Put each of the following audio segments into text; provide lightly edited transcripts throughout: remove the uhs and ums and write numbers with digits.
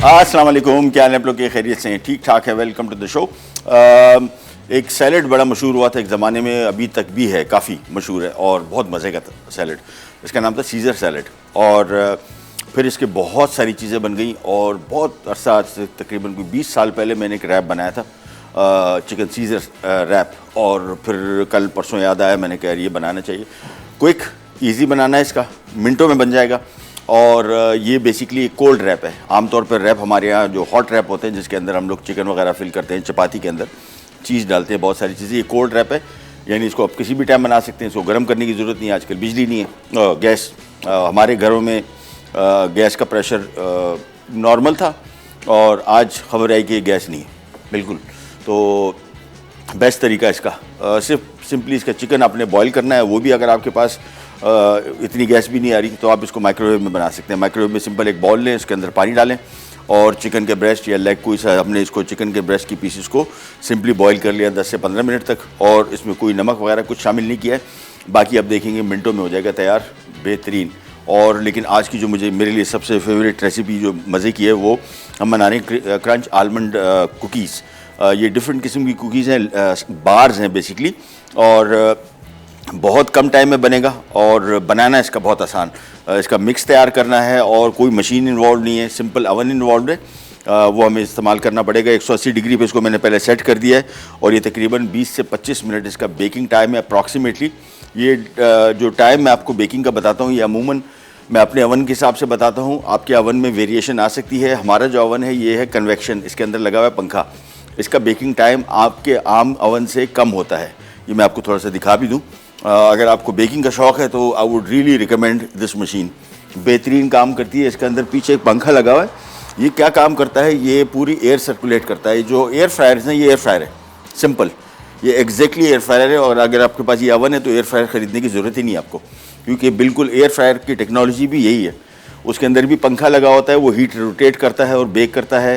अस्सलाम वालेकुम, क्या हाल है आप लोग के? खैरियत से हैं? ठीक ठाक है। Welcome to the show. एक सैलड बड़ा मशहूर हुआ था एक ज़माने में, अभी तक भी है, काफ़ी मशहूर है और बहुत मज़े का सैलड। इसका नाम था सीज़र सैलड। और फिर इसके बहुत सारी चीज़ें बन गई और बहुत अरसा, आज से तकरीबन कोई 20 साल पहले मैंने एक रैप बनाया था, चिकन सीज़र रैप। और फिर कल परसों याद आया, मैंने कहा ये बनाना चाहिए। क्विक ईजी बनाना है, इसका मिनटों में बन जाएगा। और ये बेसिकली एक कोल्ड रैप है। आमतौर पर रैप हमारे यहाँ जो हॉट रैप होते हैं, जिसके अंदर हम लोग चिकन वगैरह फिल करते हैं, चपाती के अंदर चीज़ डालते हैं, बहुत सारी चीज़ें। ये कोल्ड रैप है, यानी इसको आप किसी भी टाइम बना सकते हैं। इसको गर्म करने की ज़रूरत नहीं है। आजकल बिजली नहीं है, गैस, हमारे घरों में गैस का प्रेशर नॉर्मल था और आज खबर आई कि गैस नहीं है बिल्कुल। तो बेस्ट तरीका इसका सिर्फ सिंपली इसका चिकन आपने बॉईल करना है। वो भी अगर आपके पास इतनी गैस भी नहीं आ रही तो आप इसको माइक्रोवेव में बना सकते हैं। माइक्रोवेव में सिंपल एक बॉल लें, उसके अंदर पानी डालें और चिकन के ब्रेस्ट या लेग, कोई सा हमने इसको चिकन के ब्रेस्ट की पीसेस को सिंपली बॉईल कर लिया 10 से 15 मिनट तक। और इसमें कोई नमक वगैरह कुछ शामिल नहीं किया है। बाकी आप देखेंगे मिनटों में हो जाएगा तैयार, बेहतरीन। और लेकिन आज की जो मेरे लिए सबसे फेवरेट रेसिपी जो मज़े की है, वो हम बना रहे हैं क्रंच आलमंड कुकीज़। ये डिफरेंट किस्म की कुकीज़ हैं, बार्स हैं बेसिकली, और बहुत कम टाइम में बनेगा और बनाना इसका बहुत आसान। इसका मिक्स तैयार करना है और कोई मशीन इन्वॉल्व नहीं है, सिंपल अवन इन्वॉल्व है। वो हमें इस्तेमाल करना पड़ेगा। 180 डिग्री पे इसको मैंने पहले सेट कर दिया है और ये तकरीबन 20 से 25 मिनट इसका बेकिंग टाइम है अप्रॉक्सीमेटली। ये जो टाइम मैं आपको बेकिंग का बताता हूँ, ये अमूमन मैं अपने अवन के हिसाब से बताता हूँ। आपके अवन में वेरिएशन आ सकती है। हमारा जो अवन है ये है कन्वेक्शन, इसके अंदर लगा हुआ है पंखा। इसका बेकिंग टाइम आपके आम अवन से कम होता है। ये मैं आपको थोड़ा सा दिखा भी दूँ। अगर आपको बेकिंग का शौक़ है तो I would really recommend this machine. बेहतरीन काम करती है। इसके अंदर पीछे एक पंखा लगा हुआ है। ये क्या काम करता है, ये पूरी एयर सर्कुलेट करता है। जो एयर फ्रायर्स हैं, ये एयर फ्रायर है, सिंपल, ये एग्जैक्टली एयर फ्रायर है। और अगर आपके पास ये अवन है तो एयर फ्रायर ख़रीदने की ज़रूरत ही नहीं है आपको, क्योंकि बिल्कुल एयर फ्रायर की टेक्नोलॉजी भी यही है। उसके अंदर भी पंखा लगा होता है, वो हीट रोटेट करता है और बेक करता है।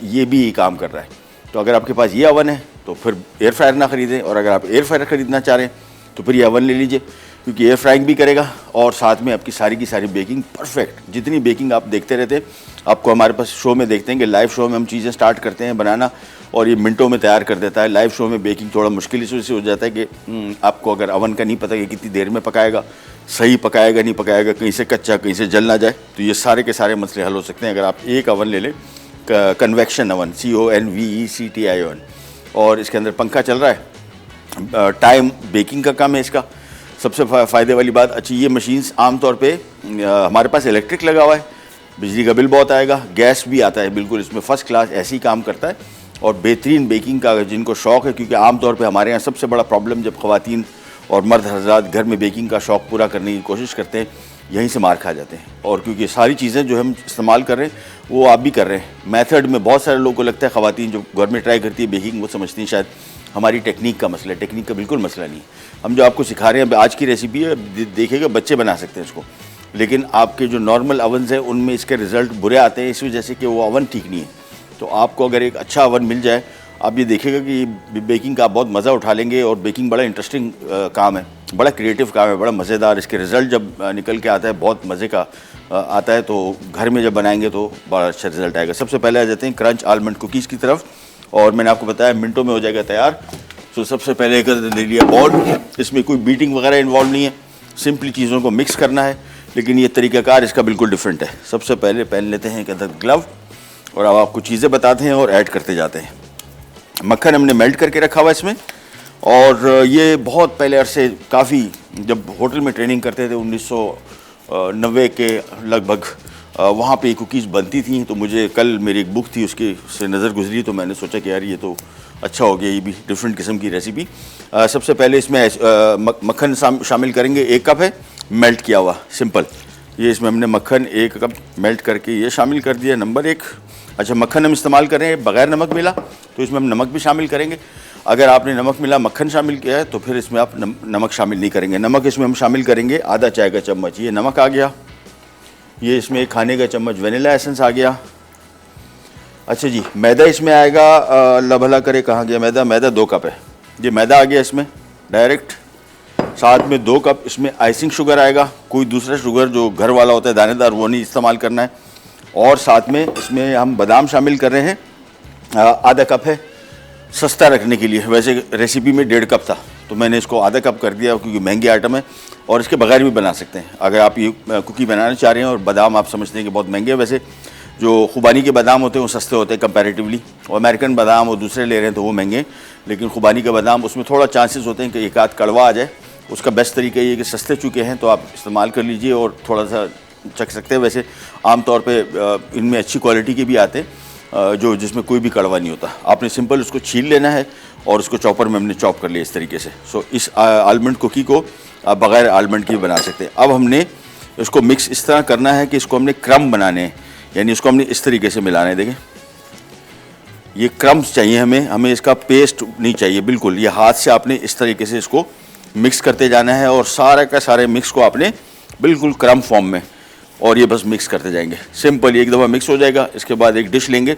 ये भी यही काम कर रहा है। तो अगर आपके पास ये अवन है तो फिर एयर फ्रायर ना ख़रीदें, और अगर आप एयर फ्रायर ख़रीदना चाह रहे हैं तो फिर ये अवन ले लीजिए, क्योंकि एयर फ्राइंग भी करेगा और साथ में आपकी सारी की सारी बेकिंग परफेक्ट। जितनी बेकिंग आप देखते रहते हैं, आपको हमारे पास शो में देखते हैं कि लाइव शो में हम चीज़ें स्टार्ट करते हैं बनाना और ये मिनटों में तैयार कर देता है। लाइव शो में बेकिंग थोड़ा मुश्किल इससे हो जाता है कि आपको अगर अवन का नहीं पता कि कितनी देर में पकाएगा, सही पकाएगा नहीं पकाएगा, कहीं से कच्चा कहीं से जल ना जाए, तो ये सारे के सारे मसले हल हो सकते हैं अगर आप एक अवन ले लें, कन्वेक्शन अवन, CONVECTION। और इसके अंदर पंखा चल रहा है। टाइम बेकिंग का काम है इसका, सबसे फ़ायदे वाली बात। अच्छी, ये मशीन्स आमतौर पे हमारे पास इलेक्ट्रिक लगा हुआ है, बिजली का बिल बहुत आएगा। गैस भी आता है बिल्कुल, इसमें फ़र्स्ट क्लास ऐसे ही काम करता है और बेहतरीन बेकिंग का जिनको शौक़ है, क्योंकि आमतौर पे हमारे यहाँ सबसे बड़ा प्रॉब्लम जब ख़वातीन और मर्द हज़रात घर में बेकिंग का शौक़ पूरा करने की कोशिश करते हैं, यहीं से मार खा जाते हैं। और क्योंकि सारी चीज़ें जो हम इस्तेमाल कर रहे हैं वो आप भी कर रहे हैं मेथड में। बहुत सारे लोगों को लगता है, ख़वातीन जो घर में ट्राई करती है बेकिंग, वो समझती हैं शायद हमारी टेक्निक का मसला है। टेक्निक का बिल्कुल मसला नहीं है। हम जो आपको सिखा रहे हैं, आज की रेसिपी है, देखिएगा बच्चे बना सकते हैं इसको, लेकिन आपके जो नॉर्मल अवन्स हैं उनमें इसके रिज़ल्ट बुरे आते हैं, इस वजह से कि वो अवन ठीक नहीं है। तो आपको अगर एक अच्छा अवन मिल जाए, आप ये देखिएगा कि बेकिंग का आप बहुत मज़ा उठा लेंगे। और बेकिंग बड़ा इंटरेस्टिंग काम है, बड़ा क्रिएटिव काम है, बड़ा मज़ेदार। इसके रिज़ल्ट जब निकल के आता है बहुत मज़े का आता है। तो घर में जब बनाएंगे तो बड़ा अच्छा रिज़ल्ट आएगा। सबसे पहले आ जाते हैं क्रंच आलमंड कुकीज़ की तरफ, और मैंने आपको बताया मिनटों में हो जाएगा तैयार। तो सबसे पहले एक ले लिया बॉल, इसमें कोई बीटिंग वगैरह इन्वॉल्व नहीं है, सिंपली चीज़ों को मिक्स करना है। लेकिन ये तरीक़ाकार इसका बिल्कुल डिफरेंट है। सबसे पहले पहन लेते हैं एक अदद ग्लव, और अब आपको चीज़ें बताते हैं और ऐड करते जाते हैं। मक्खन हमने मेल्ट करके रखा हुआ इसमें, और ये बहुत पहले अरसे, काफ़ी जब होटल में ट्रेनिंग करते थे 1990 के लगभग, वहाँ पे कुकीज़ बनती थी। तो मुझे कल मेरी एक बुक थी, उसकी से नज़र गुजरी, तो मैंने सोचा कि यार ये तो अच्छा हो गया, ये भी डिफरेंट किस्म की रेसिपी। सबसे पहले इसमें मक्खन शामिल करेंगे। 1 कप है मेल्ट किया हुआ, सिंपल। ये इसमें हमने मक्खन 1 कप मेल्ट करके ये शामिल कर दिया, नंबर 1। अच्छा, मक्खन हम इस्तेमाल कर रहे हैं बग़ैर नमक मिला, तो इसमें हम नमक भी शामिल करेंगे। अगर आपने नमक मिला मक्खन शामिल किया है तो फिर इसमें आप नमक शामिल नहीं करेंगे। नमक इसमें हम शामिल करेंगे आधा चाय का चम्मच, ये नमक आ गया। ये इसमें खाने का चम्मच वनीला एसेंस आ गया। अच्छा जी, मैदा इसमें आएगा, अल्लाह भला करे कहाँ गया मैदा, मैदा 2 कप है, ये मैदा आ गया इसमें डायरेक्ट। साथ में 2 कप इसमें आइसिंग शुगर आएगा, कोई दूसरा शुगर जो घर वाला होता है दानेदार वो नहीं इस्तेमाल करना है। और साथ में इसमें हम बादाम शामिल कर रहे हैं, आधा कप है, सस्ता रखने के लिए। वैसे रेसिपी में 1.5 कप था, तो मैंने इसको आधा कप कर दिया क्योंकि महंगे आइटम है और इसके बगैर भी बना सकते हैं अगर आप ये कुकी बनाना चाह रहे हैं। और बादाम आप समझते हैं कि बहुत महंगे हैं, वैसे जो खुबानी के बादाम होते हैं वो सस्ते होते हैं कंपैरेटिवली, और अमेरिकन बादाम और दूसरे ले रहे हैं तो वो महंगे, लेकिन खुबानी के बादाम उसमें थोड़ा चांसेस होते हैं कि एक आध कड़वा आ जाए। उसका बेस्ट तरीका ये है कि सस्ते चुके हैं तो आप इस्तेमाल कर लीजिए और थोड़ा सा चख सकते हैं। वैसे आमतौर पर इनमें अच्छी क्वालिटी के भी आते हैं जो जिसमें कोई भी कड़वा नहीं होता। आपने सिंपल उसको छील लेना है और उसको चॉपर में हमने चॉप कर लिया इस तरीके से। सो इस आलमंड कुकी को आप बग़ैर आलमंड के भी बना सकते हैं। अब हमने इसको मिक्स इस तरह करना है कि इसको हमने क्रम बनाने हैं, यानी इसको हमने इस तरीके से मिलाना है। देखें, ये क्रम्स चाहिए हमें इसका पेस्ट नहीं चाहिए बिल्कुल। ये हाथ से आपने इस तरीके से इसको मिक्स करते जाना है और सारे का सारे मिक्स को आपने बिल्कुल क्रम फॉर्म में, और ये बस मिक्स करते जाएंगे। सिंपल एक दफ़ा मिक्स हो जाएगा। इसके बाद एक डिश लेंगे,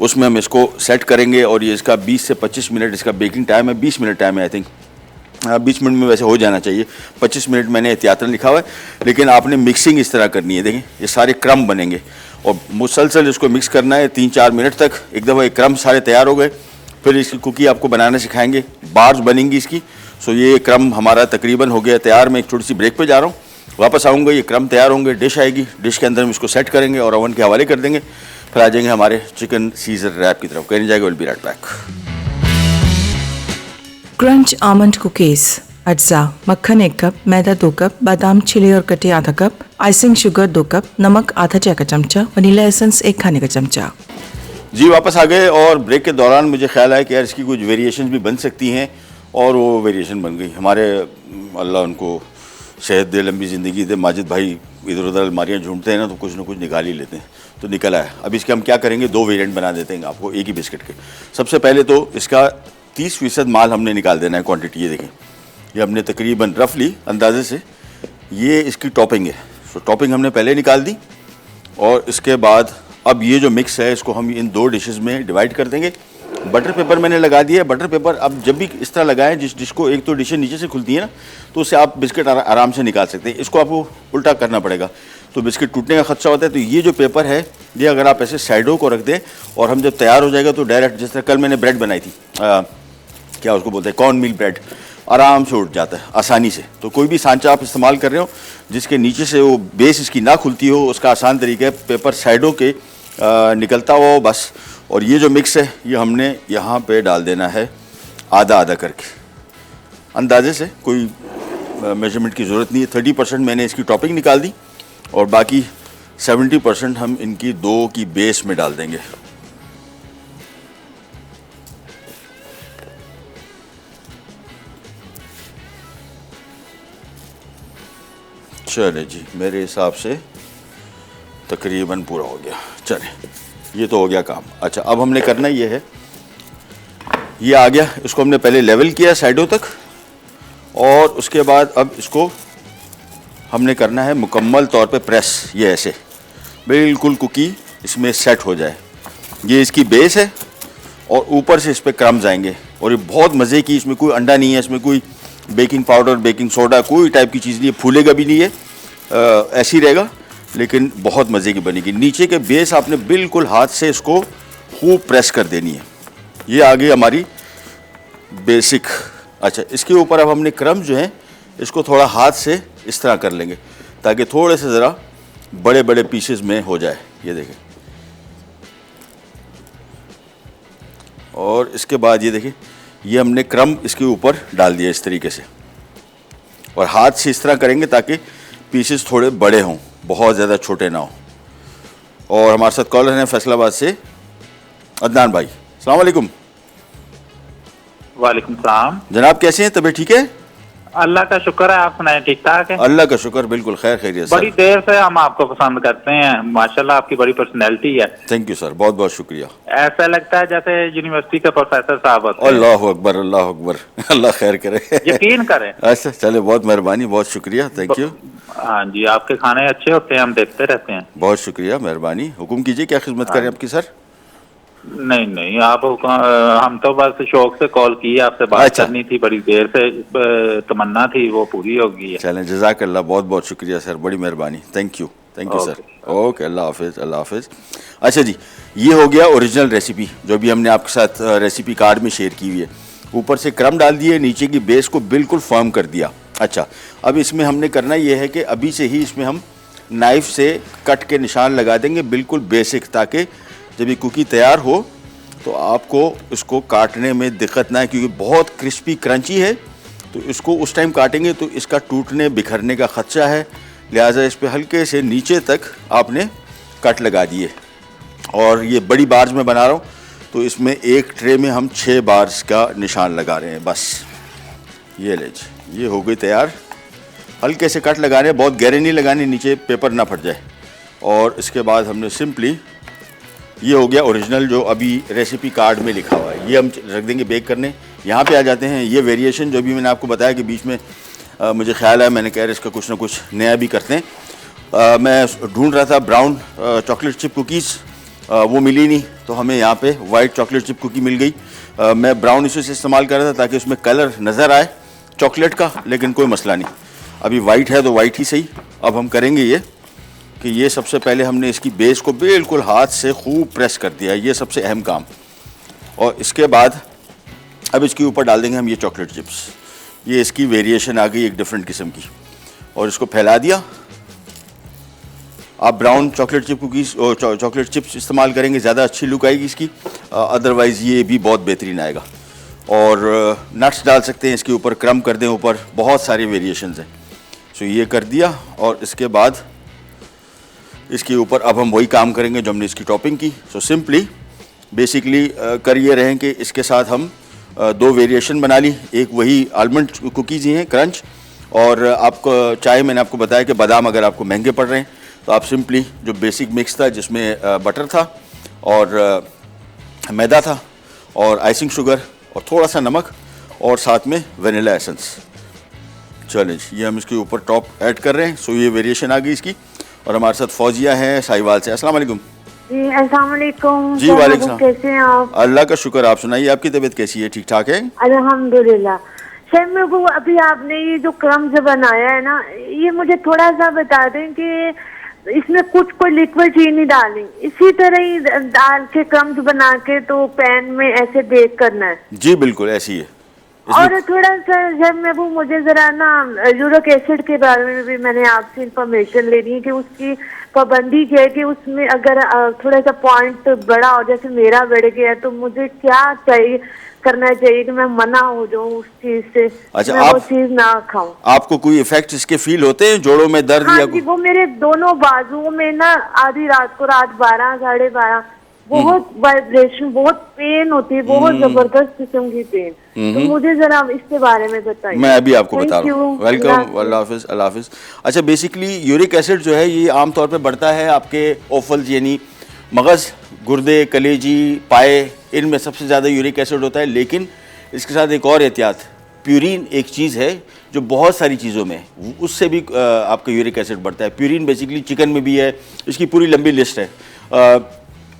उसमें हम इसको सेट करेंगे और ये इसका 20 से 25 मिनट इसका बेकिंग टाइम है। 20 मिनट टाइम है आई थिंक, 20 मिनट में वैसे हो जाना चाहिए। 25 मिनट मैंने एहतियातन लिखा हुआ है, लेकिन आपने मिक्सिंग इस तरह करनी है। देखें, ये सारे क्रम बनेंगे और मुसलसल इसको मिक्स करना है 3-4 मिनट तक। एक दफ़ा ये क्रम सारे तैयार हो गए, फिर इसकी कुकी आपको बनाना सिखाएंगे, बार्स बनेंगी इसकी। सो ये क्रम हमारा तकरीबन हो गया तैयार। मैं एक छोटी सी ब्रेक पे जा रहा हूँ, वापस आऊँगा, ये क्रम तैयार होंगे, डिश आएगी, डिश के अंदर हम इसको सेट करेंगे और ओवन के हवाले कर देंगे। फिर आ जाएंगे हमारे चिकन सीजर रैप की तरफ। कहने जाएगा, will be right back. Crunch almond cookies, अज्जा, मक्खन 1 कप, मैदा 2 कप, बादाम छिले और कटे आधा कप, आइसिंग शुगर 2 कप, नमक आधा चाय का चमचा, वनीला एसेंस 1 खाने का चमचा। जी वापस आ गए और ब्रेक के दौरान मुझे ख्याल आया कि यार इसकी कुछ वेरिएशन भी बन सकती हैं, और वो वेरिएशन बन गई। हमारे अल्लाह उनको सेहत दे, लंबी ज़िंदगी दे, माजिद भाई इधर उधर अलमारियाँ ढूंढते हैं ना, तो कुछ ना कुछ निकाल ही लेते हैं, तो निकल आया। अब इसके हम क्या करेंगे, 2 वेरिएंट बना देते हैं आपको एक ही बिस्किट के। सबसे पहले तो इसका 30% माल हमने निकाल देना है, क्वांटिटी ये देखें, ये हमने तकरीबन रफली अंदाजे से ये इसकी टॉपिंग है। सो टॉपिंग हमने पहले निकाल दी और इसके बाद अब ये जो मिक्स है इसको हम इन 2 डिशेस में डिवाइड कर देंगे। बटर पेपर मैंने लगा दिया है। बटर पेपर अब जब भी इस तरह लगाएं जिस डिश को, एक तो डिशें नीचे से खुलती है ना, तो उससे आप बिस्किट आराम से निकाल सकते हैं। इसको आपको उल्टा करना पड़ेगा तो बिस्किट टूटने का खदशा होता है। तो ये जो पेपर है ये अगर आप ऐसे साइडों को रख दें और हम जब तैयार हो जाएगा तो डायरेक्ट, जिस तरह कल मैंने ब्रेड बनाई थी, क्या उसको बोलते हैं, कॉर्न मील ब्रेड, आराम से उठ जाता है आसानी से। तो कोई भी सांचा आप इस्तेमाल कर रहे हो जिसके नीचे से वो बेस इसकी ना खुलती हो, उसका आसान तरीका है पेपर साइडों के निकलता हो बस। और ये जो मिक्स है ये हमने यहाँ पे डाल देना है आधा आधा करके, अंदाजे से, कोई मेजरमेंट की ज़रूरत नहीं है। 30% मैंने इसकी टॉपिंग निकाल दी और बाकी 70% हम इनकी 2 की बेस में डाल देंगे। चले जी, मेरे हिसाब से तकरीबन पूरा हो गया। चले, ये तो हो गया काम। अच्छा, अब हमने करना ये है, ये आ गया, इसको हमने पहले लेवल किया साइडों तक और उसके बाद अब इसको हमने करना है मुकम्मल तौर पे प्रेस। ये ऐसे बिल्कुल कुकी इसमें सेट हो जाए। ये इसकी बेस है और ऊपर से इस पर क्रम्स आएंगे और ये बहुत मज़े की, इसमें कोई अंडा नहीं है, इसमें कोई बेकिंग पाउडर, बेकिंग सोडा, कोई टाइप की चीज़ नहीं है, फूलेगा भी नहीं है, ऐसी रहेगा, लेकिन बहुत मज़े की बनेगी। नीचे के बेस आपने बिल्कुल हाथ से इसको खूब प्रेस कर देनी है। ये आ गई हमारी बेसिक। अच्छा, इसके ऊपर अब हमने क्रम जो है इसको थोड़ा हाथ से इस तरह कर लेंगे ताकि थोड़े से ज़रा बड़े बड़े पीसेस में हो जाए। ये देखें, और इसके बाद ये देखें, ये हमने क्रम इसके ऊपर डाल दिया इस तरीके से और हाथ से इस तरह करेंगे ताकि पीसेस थोड़े बड़े हों, बहुत ज़्यादा छोटे ना हो। और हमारे साथ कॉलर हैं फैसलाबाद से अदनान भाई। अस्सलाम वालेकुम। वालेकुम सलाम। जनाब कैसे हैं, तबीयत ठीक है? अल्लाह का शुक्र है, आप सुनाए ठीक ठाक है? अल्लाह का शुक्र, बिल्कुल खैर खैरियत। बड़ी देर से हम आपको पसंद करते हैं, माशाल्लाह आपकी बड़ी पर्सनैलिटी है। थैंक यू सर, बहुत बहुत शुक्रिया। ऐसा लगता है जैसे यूनिवर्सिटी के प्रोफेसर साहब होते हैं। अल्लाह अकबर, अल्लाह अकबर, अल्लाह खैर करे। यकीन करें। अच्छा चले, बहुत मेहरबानी, बहुत शुक्रिया, थैंक यू। हाँ जी, आपके खाने अच्छे होते हैं, हम देखते रहते हैं। बहुत शुक्रिया, मेहरबानी। हुक्म कीजिए, क्या खिदमत करें आपकी सर? नहीं नहीं, आप हम तो बस शौक से कॉल किए, आपसे बात करनी थी, बड़ी देर से तमन्ना थी, वो पूरी हो गई है। चलें, जज़ाकल्लाह, बहुत बहुत शुक्रिया सर, बड़ी मेहरबानी, thank you. Thank you sir. Okay, अल्लाह हाफिज़, अल्लाह हाफिज़। अच्छा जी, ये हो गया ओरिजिनल रेसिपी जो भी हमने आपके साथ रेसिपी कार्ड में शेयर की हुई है। ऊपर से क्रम डाल दिए, नीचे की बेस को बिल्कुल फर्म कर दिया। अच्छा, अब इसमें हमने करना ये है कि अभी से ही इसमें हम नाइफ़ से कट के निशान लगा देंगे, बिल्कुल बेसिक, ताकि जब ये कुकी तैयार हो तो आपको इसको काटने में दिक्कत ना है, क्योंकि बहुत क्रिस्पी क्रंची है, तो इसको उस टाइम काटेंगे तो इसका टूटने बिखरने का ख़दशा है। लिहाजा इस पे हल्के से नीचे तक आपने कट लगा दिए। और ये बड़ी बार्स में बना रहा हूँ, तो इसमें एक ट्रे में हम 6 बार्स का निशान लगा रहे हैं बस। ये ले जी, ये हो गई तैयार। हल्के से कट लगा रहे हैं, बहुत गहरे नहीं लगाने, नीचे पेपर ना फट जाए। और इसके बाद हमने सिंपली, ये हो गया ओरिजिनल जो अभी रेसिपी कार्ड में लिखा हुआ है, ये हम रख देंगे बेक करने। यहाँ पे आ जाते हैं, ये वेरिएशन जो भी मैंने आपको बताया कि बीच में मुझे ख्याल है, मैंने कह रहा इसका कुछ ना कुछ नया भी करते हैं। मैं ढूंढ रहा था ब्राउन चॉकलेट चिप कुकीज़, वो मिली नहीं, तो हमें यहाँ पे वाइट चॉकलेट चिप कुकी मिल गई। मैं ब्राउन इसी से इस्तेमाल कर रहा था ताकि उसमें कलर नज़र आए चॉकलेट का, लेकिन कोई मसला नहीं, अभी वाइट है तो वाइट ही सही। अब हम करेंगे ये कि ये सबसे पहले हमने इसकी बेस को बिल्कुल हाथ से खूब प्रेस कर दिया, ये सबसे अहम काम। और इसके बाद अब इसके ऊपर डाल देंगे हम ये चॉकलेट चिप्स। ये इसकी वेरिएशन आ गई एक डिफरेंट किस्म की, और इसको फैला दिया। आप ब्राउन चॉकलेट चिप कुकीज़ और चॉकलेट चिप्स इस्तेमाल करेंगे, ज़्यादा अच्छी लुक आएगी इसकी, अदरवाइज़ ये भी बहुत बेहतरीन आएगा। और नट्स डाल सकते हैं इसके ऊपर, क्रम कर दें ऊपर, बहुत सारी वेरिएशंस हैं। सो ये कर दिया, और इसके बाद इसके ऊपर अब हम वही काम करेंगे जो हमने इसकी टॉपिंग की। सो सिंपली बेसिकली कर ये रहे हैं कि इसके साथ हम 2 वेरिएशन बना ली। एक वही आलमंड कुकीज़ ही हैं क्रंच, और आपको चाहे मैंने आपको बताया कि बादाम अगर आपको महंगे पड़ रहे हैं तो आप सिंपली जो बेसिक मिक्स था जिसमें बटर था और मैदा था और आइसिंग शुगर और थोड़ा सा नमक और साथ में वनीला एसेंस, चलें ये हम इसके ऊपर टॉप ऐड कर रहे हैं। सो ये वेरिएशन आ गई इसकी। और हमारे साथ फौजिया हैं साहिवाल से। अस्सलाम वालेकुम। जी अस्सलाम वालेकुम। जी वालेकुम सलाम। कैसे हैं आप? अल्लाह का शुक्र, आप सुनाइए, आपकी तबीयत कैसी है? ठीक ठाक है अल्हम्दुलिल्लाह। सर मेरे को अभी आपने ये जो क्रम्स बनाया है ना, ये मुझे थोड़ा सा बता दें कि इसमें कुछ कोई लिक्विड चीज नहीं डाली, इसी तरह ही डाल के क्रम्स बना के तो पैन में ऐसे बेक करना है? जी बिल्कुल ऐसी है। और थोड़ा सा जब मैं वो मुझे जरा ना यूरिक एसिड के बारे में भी मैंने आपसे इंफॉर्मेशन लेनी है कि उसकी पाबंदी क्या है, कि उसमें अगर थोड़ा सा पॉइंट बड़ा हो, जैसे मेरा बढ़ गया, तो मुझे क्या चाहिए करना चाहिए कि मैं मना हो जाऊँ उस चीज से? अच्छा, मैं वो चीज ना खाऊं। आपको कोई इफेक्ट इसके फील होते हैं जोड़ों में दर्द? हाँ या जी, वो मेरे दोनों बाजुओं में ना आधी रात को, रात 12 साढ़े 12 बहुत वाइब्रेशन, बहुत पेन होती है, बहुत जबरदस्त किस्म की पेन। तो मुझे जरा इसके बारे में बताइए। मैं अभी आपको बता रहा हूँ। वेलकम, अल्लाह हाफिज, अल्लाह हाफिज। अच्छा, बेसिकली यूरिक एसिड जो है ये आमतौर पे बढ़ता है आपके ओफल्स यानी मगज़, गुर्दे, कलेजी, पाए, इनमें सबसे ज़्यादा यूरिक एसिड होता है। लेकिन इसके साथ एक और एहतियात, प्यूरिन एक चीज़ है जो बहुत सारी चीज़ों में है, उससे भी आपका यूरिक एसिड बढ़ता है। प्यूरिन बेसिकली चिकन में भी है, इसकी पूरी लंबी लिस्ट है।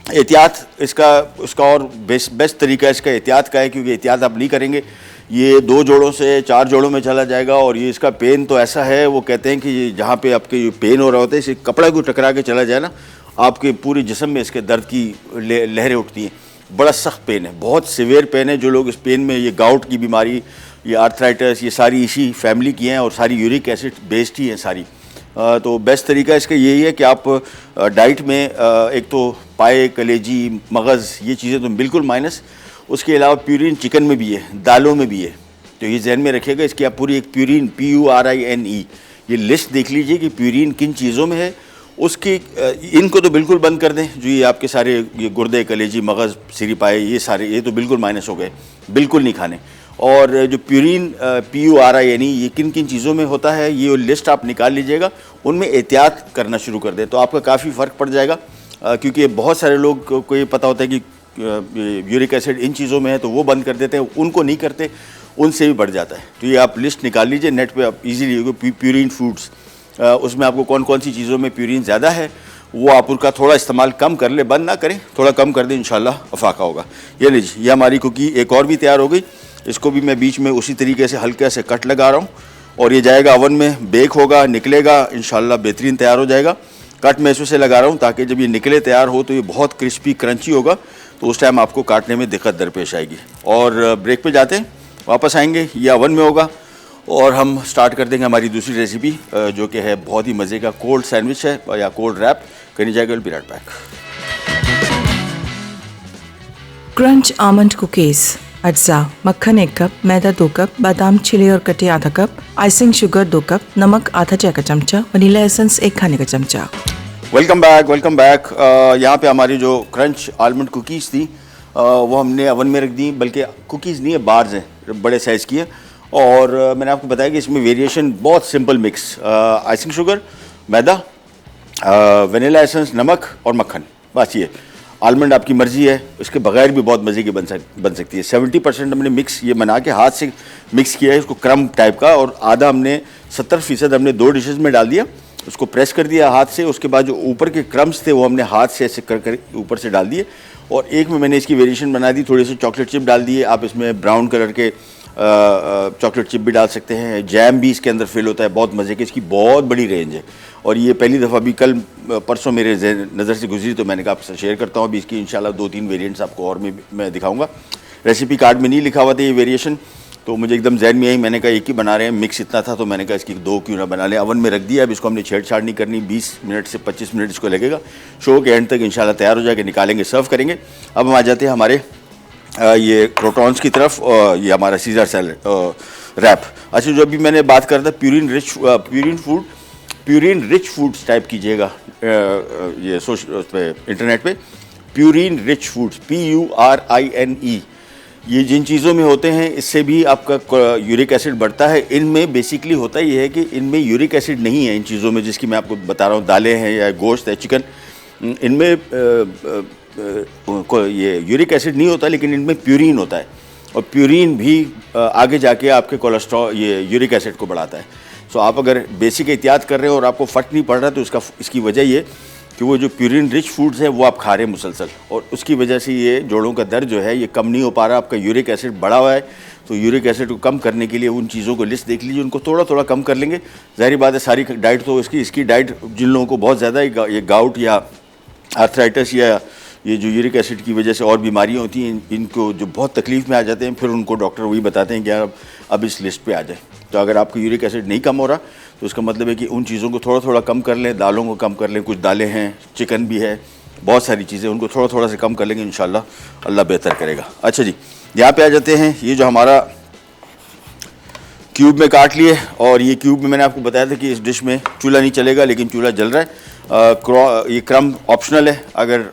एहतियात उसका और बेस्ट तरीका इसका एहतियात का है, क्योंकि एहतियात आप नहीं करेंगे ये 2 जोड़ों से 4 जोड़ों में चला जाएगा। और ये इसका पेन तो ऐसा है, वो कहते हैं कि जहाँ पे आपके ये पेन हो रहा होता है, इसे कपड़ा को टकरा के चला जाए ना, आपके पूरे जिस्म में इसके दर्द की लहरें उठती हैं। बड़ा सख्त पेन है, बहुत सीवियर पेन है। जो लोग इस पेन में, ये गाउट की बीमारी, ये आर्थराइटिस, ये सारी इसी फैमिली की हैं और सारी यूरिक एसिड बेस्ड ही हैं सारी। तो बेस्ट तरीका इसका यही है कि आप डाइट में एक तो पाए, कलेजी, मगज़, ये चीज़ें तो बिल्कुल माइनस। उसके अलावा प्यूरिन चिकन में भी है, दालों में भी है, तो ये जहन में रखिएगा। इसकी आप पूरी एक प्यूरिन PURINE ये लिस्ट देख लीजिए कि प्यूरिन किन चीज़ों में है। उसकी इनको तो बिल्कुल बंद कर दें, जो ये आपके सारे ये गुर्दे, कलेजी, मगज़, सिरी, पाए, ये सारे ये तो बिल्कुल माइनस हो गए, बिल्कुल नहीं खाने। और जो प्यूरिन PURINE ये किन किन चीज़ों में होता है, ये लिस्ट आप निकाल लीजिएगा, उनमें एहतियात करना शुरू कर दें तो आपका काफ़ी फ़र्क पड़ जाएगा। क्योंकि बहुत सारे लोग को ये पता होता है कि यूरिक एसिड इन चीज़ों में है तो वो बंद कर देते हैं, उनको नहीं करते, उनसे भी बढ़ जाता है। तो ये आप लिस्ट निकाल लीजिए नेट पे, आप इजीली प्यूरिन फूड्स, उसमें आपको कौन कौन सी चीज़ों में प्यूरिन ज़्यादा है वो आप उसका थोड़ा इस्तेमाल कम कर ले, बंद ना करें, थोड़ा कम कर दें, इंशाल्लाह अफाका होगा। ये लीजिए, ये हमारी कुकी एक और भी तैयार हो गई। इसको भी मैं बीच में उसी तरीके से हल्के से कट लगा रहा हूँ और ये जाएगा अवन में, बेक होगा, निकलेगा, इंशाल्लाह बेहतरीन तैयार हो जाएगा। कट मैं इसमें से लगा रहा हूँ ताकि जब ये निकले तैयार हो तो ये बहुत क्रिस्पी क्रंची होगा, तो उस टाइम आपको काटने में दिक्कत दरपेश आएगी। और ब्रेक पे जाते हैं, वापस आएंगे, ये ओवन में होगा और हम स्टार्ट कर देंगे हमारी दूसरी रेसिपी जो कि है बहुत ही मज़े का कोल्ड सैंडविच है या कोल्ड रैप। करनी जाएगा, will be right back. Crunch almond cookies, अज्जा, मक्खन 1 कप, मैदा 2 कप, बादाम छिले और कटे आधा कप, आइसिंग शुगर 2 कप, नमक आधा चाय का चमचा, वनीला एसेंस 1 खाने का चमचा। Welcome back, welcome back. यहाँ पे हमारी जो क्रंच आलमंड कुकीज़ थी वो हमने अवन में रख दी, बल्कि कुकीज़ नहीं है, बार्स हैं, बड़े साइज़ की है। और मैंने आपको बताया कि इसमें वेरिएशन बहुत सिंपल मिक्स, आइसिंग शुगर, मैदा, वनीला एसेंस, नमक और मक्खन, बस ये। आलमंड आपकी मर्ज़ी है, इसके बगैर भी बहुत मज़े की बन सकती है। 70% हमने मिक्स ये बना के हाथ से मिक्स किया है इसको क्रम टाइप का, और आधा हमने 70% हमने 2 डिशेज़ में डाल दिया, उसको प्रेस कर दिया हाथ से। उसके बाद जो ऊपर के क्रम्स थे वो हमने हाथ से ऐसे कर ऊपर से डाल दिए, और एक में मैंने इसकी वेरिएशन बना दी, थोड़े से चॉकलेट चिप डाल दिए। आप इसमें ब्राउन कलर के चॉकलेट चिप भी डाल सकते हैं, जैम भी इसके अंदर फिल होता है, बहुत मज़े की इसकी बहुत बड़ी रेंज है। और ये पहली दफ़ा भी कल परसों मेरे नज़र से गुजरी तो मैंने कहा आपसे शेयर करता हूँ। अभी इसकी इंशाल्लाह 2-3 वेरिएंट्स आपको और मैं दिखाऊंगा। रेसिपी कार्ड में नहीं लिखा हुआ था ये वेरिएशन, तो मुझे एकदम जहन में आई, मैंने कहा एक ही बना रहे हैं, मिक्स इतना था तो मैंने कहा इसकी 2 क्यों ना बना लें। अवन में रख दिया, अब इसको हमने छेड़छाड़ नहीं करनी, 20 मिनट से 25 मिनट इसको लगेगा। शो के एंड तक इंशाल्लाह तैयार हो जाएगा, निकालेंगे, सर्व करेंगे। अब हम आ जाते हैं हमारे ये क्रोटॉन्स की तरफ। ये हमारा सीजर सैलेड रैप। अच्छा, जो अभी मैंने बात कर था प्यूरिन रिच फूड्स टाइप कीजिएगा, ये उस पे इंटरनेट पे प्यूरिन रिच फूड्स, PURINE। ये जिन चीज़ों में होते हैं इससे भी आपका यूरिक एसिड बढ़ता है। इनमें बेसिकली होता ये है कि इनमें यूरिक एसिड नहीं है, इन चीज़ों में जिसकी मैं आपको बता रहा हूँ, दालें हैं या गोश्त है, चिकन, इनमें ये यूरिक एसिड नहीं होता, लेकिन इनमें प्यूरिन होता है। और प्यूरिन भी आगे जाके आपके कोलेस्ट्रॉल, ये यूरिक एसिड को बढ़ाता है। सो आप अगर बेसिक एहतियात कर रहे हो और आपको फ़र्क नहीं पड़ रहा तो इसकी वजह ये कि वो जो प्यूरिन रिच फूड्स हैं वो आप खा रहे हैं मुसलसल, और उसकी वजह से ये जोड़ों का दर्द जो है ये कम नहीं हो पा रहा। आपका यूरिक एसिड बढ़ा हुआ है, तो यूरिक एसिड को कम करने के लिए उन चीज़ों को लिस्ट देख लीजिए, उनको थोड़ा थोड़ा कम कर लेंगे। ज़ाहिर बात है सारी डाइट तो इसकी डाइट जिन लोगों को बहुत ज़्यादा ये गाउट या आर्थराइटिस या ये जो यूरिक एसिड की वजह से और बीमारियाँ होती हैं, इनको जो बहुत तकलीफ़ में आ जाते हैं, फिर उनको डॉक्टर वही बताते हैं कि यार अब इस लिस्ट पे आ जाए। तो अगर आपका यूरिक एसिड नहीं कम हो रहा तो उसका मतलब है कि उन चीज़ों को थोड़ा थोड़ा कम कर लें, दालों को कम कर लें, कुछ दालें हैं, चिकन भी है, बहुत सारी चीज़ें, उनको थोड़ा थोड़ा से कम कर लेंगे, इंशाल्लाह अल्लाह बेहतर करेगा। अच्छा जी, यहाँ पे आ जाते हैं। ये जो हमारा क्यूब में काट लिए, और ये क्यूब में मैंने आपको बताया था कि इस डिश में चूल्हा नहीं चलेगा, लेकिन चूल्हा जल रहा है। ये क्रम ऑप्शनल है, अगर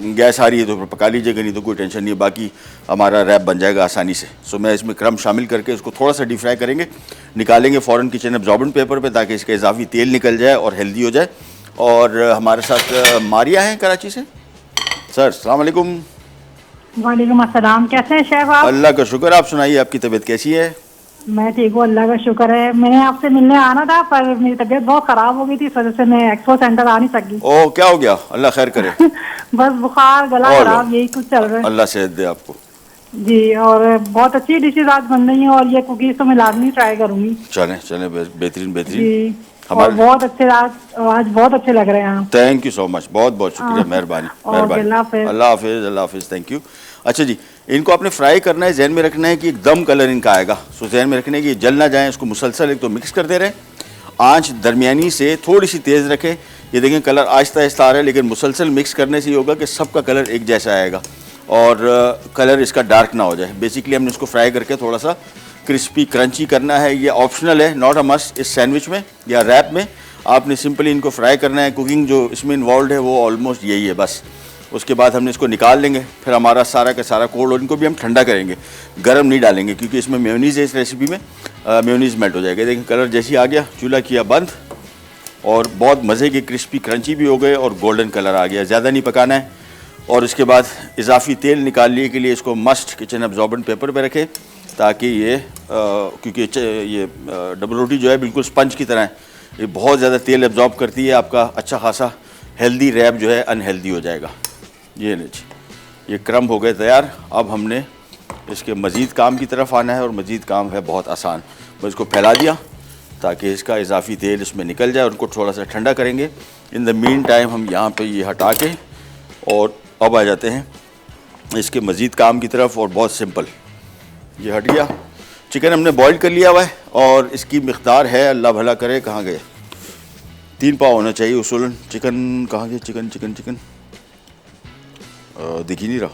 गैस आ रही है तो फिर पका लीजिएगा, नहीं तो कोई टेंशन नहीं है, बाकी हमारा रैप बन जाएगा आसानी से। सो मैं इसमें क्रम शामिल करके इसको थोड़ा सा डीप फ्राई करेंगे, निकालेंगे फ़ौरन किचन एब्जॉर्बेंट पेपर पे ताकि इसका इजाफी तेल निकल जाए और हेल्दी हो जाए। और हमारे साथ मारिया हैं कराची से। सर अस्सलाम वालेकुम। वालेकुम अस्सलाम, कैसे हैं शेफ आप? अल्लाह का शुक्र, आप सुनाइए, आपकी तबीयत कैसी है? मैं ठीक हूँ, अल्लाह का शुक्र है। मैंने आपसे मिलने आना था पर मेरी तबीयत बहुत खराब हो गई थी, इस वजह से मैं एक्सपो सेंटर आ नहीं सकी। ओ, क्या हो गया? अल्लाह खैर करे। बस बुखार, गला खराब, यही कुछ चल रहा है। अल्लाह सेहत दे आपको। जी, और बहुत अच्छी डिशेज आज बन रही हैं, और ये कुकीज तो मैं लाजमी ट्राई करूंगी। चले बेहतरीन जी, और बहुत अच्छे आज बहुत अच्छे लग रहे हैं आप। थैंक यू सो मच, बहुत बहुत शुक्रिया, मेहरबानी। अल्लाह हाफिज, थैंक यू। अच्छा जी, इनको आपने फ्राई करना है, जहन में रखना है कि एकदम कलर इनका आएगा। सो जहन में रखना है कि जल ना जाए, इसको मुसलसल एक तो मिक्स करते रहें, आंच दरमियानी से थोड़ी सी तेज़ रखें। ये देखें कलर आहिस्ता आहिस्ता आ रहा है, लेकिन मुसलसल मिक्स करने से ये होगा कि सबका कलर एक जैसा आएगा और कलर इसका डार्क ना हो जाए। बेसिकली हमने इसको फ्राई करके थोड़ा सा क्रिस्पी क्रंची करना है। ये ऑप्शनल है, नॉट अ मस्ट। इस सैंडविच में या रैप में आपने सिंपली इनको फ्राई करना है। कुकिंग जो इसमें इन्वॉल्व है वो ऑलमोस्ट यही है बस। उसके बाद हमने इसको निकाल लेंगे, फिर हमारा सारा का सारा कोल्ड, और इनको भी हम ठंडा करेंगे, गर्म नहीं डालेंगे क्योंकि इसमें मेयोनीज़ है। इस रेसिपी में मेयोनीज़ मेल्ट हो जाएगा। देखिए कलर जैसी आ गया, चूल्हा किया बंद, और बहुत मज़े के क्रिस्पी क्रंची भी हो गए और गोल्डन कलर आ गया। ज़्यादा नहीं पकाना है। और इसके बाद इजाफी तेल निकालने के लिए इसको मस्ट किचन एब्जॉर्बेंट पेपर पे रखें ताकि ये क्योंकि ये डबल रोटी जो है बिल्कुल स्पंज की तरह है, ये बहुत ज़्यादा तेल एब्जॉर्ब करती है। आपका अच्छा खासा हेल्दी रैप जो है अनहेल्दी हो जाएगा। ये लीजिए, ये क्रम हो गए तैयार। अब हमने इसके मज़ीद काम की तरफ आना है, और मज़ीद काम है बहुत आसान। बस इसको फैला दिया, ताकि इसका इजाफी तेल इसमें निकल जाए। उनको थोड़ा सा ठंडा करेंगे। इन द मीन टाइम हम यहाँ पे ये हटा के और अब आ जाते हैं इसके मज़ीद काम की तरफ। और बहुत सिंपल, ये हट गया। चिकन हमने बॉईल कर लिया हुआ है और इसकी मिक़दार है, अल्लाह भला करे, कहाँ गए, 3 पाव होना चाहिए उसूलन। चिकन कहाँ गया, चिकन चिकन चिकन दिख ही नहीं रहा।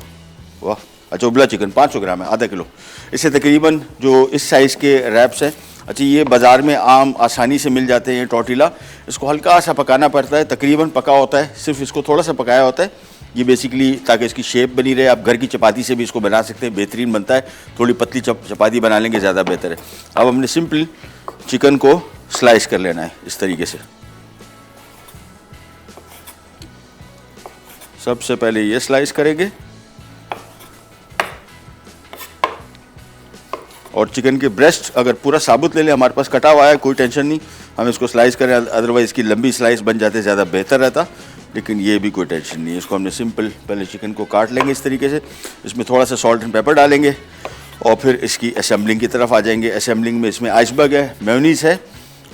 वाह, अच्छा उबला चिकन 500 ग्राम है, आधा किलो। इससे तकरीबन जो इस साइज़ के रैप्स हैं, अच्छा ये बाज़ार में आम आसानी से मिल जाते हैं टॉर्टिला। इसको हल्का सा पकाना पड़ता है, तकरीबन पका होता है, सिर्फ इसको थोड़ा सा पकाया होता है ये बेसिकली ताकि इसकी शेप बनी रहे। आप घर की चपाती से भी इसको बना सकते हैं, बेहतरीन बनता है। थोड़ी पतली चपाती बना लेंगे ज़्यादा बेहतर है। अब हमने सिंपल चिकन को स्लाइस कर लेना है इस तरीके से। सबसे पहले ये स्लाइस करेंगे और चिकन के ब्रेस्ट अगर पूरा साबुत ले लें, हमारे पास कटा हुआ है, कोई टेंशन नहीं, हम इसको स्लाइस करें, अदरवाइज़ इसकी लंबी स्लाइस बन जाते ज़्यादा बेहतर रहता, लेकिन ये भी कोई टेंशन नहीं है। इसको हमने सिंपल पहले चिकन को काट लेंगे इस तरीके से, इसमें थोड़ा सा सॉल्ट एंड पेपर डालेंगे और फिर इसकी असेंबलिंग की तरफ आ जाएंगे। असेंबलिंग में इसमें आइसबर्ग है, मेयोनीज़ है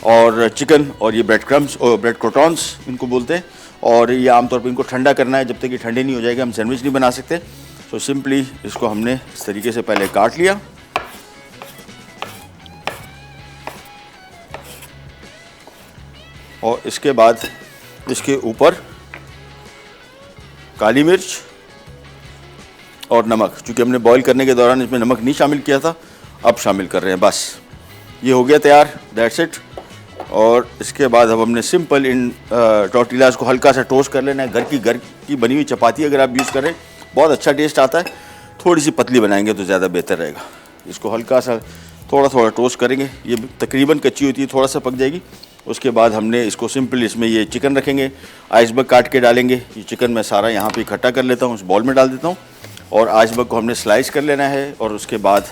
और चिकन और ये ब्रेड क्रम्स और ब्रेड क्रोटॉन्स इनको बोलते हैं। और ये आमतौर पर इनको ठंडा करना है, जब तक ये ठंडे नहीं हो जाएगा हम सैंडविच नहीं बना सकते। तो सिंपली इसको हमने इस तरीके से पहले काट लिया और इसके बाद इसके ऊपर काली मिर्च और नमक, चूँकि हमने बॉईल करने के दौरान इसमें नमक नहीं शामिल किया था, अब शामिल कर रहे हैं। बस ये हो गया तैयार, दैट्स इट। और इसके बाद अब हमने सिंपल इन टॉर्टिलास को हल्का सा टोस्ट कर लेना है। घर की बनी हुई चपाती अगर आप यूज़ करें बहुत अच्छा टेस्ट आता है, थोड़ी सी पतली बनाएंगे तो ज़्यादा बेहतर रहेगा। इसको हल्का सा थोड़ा थोड़ा टोस्ट करेंगे, ये तकरीबन कच्ची होती है, थोड़ा सा पक जाएगी। उसके बाद हमने इसको सिंपल इसमें ये चिकन रखेंगे, आइसबर्ग काट के डालेंगे। ये चिकन मैं सारा यहाँ पे इकट्ठा कर लेता हूँ, उस बॉल में डाल देता हूँ और आइसबर्ग को हमने स्लाइस कर लेना है और उसके बाद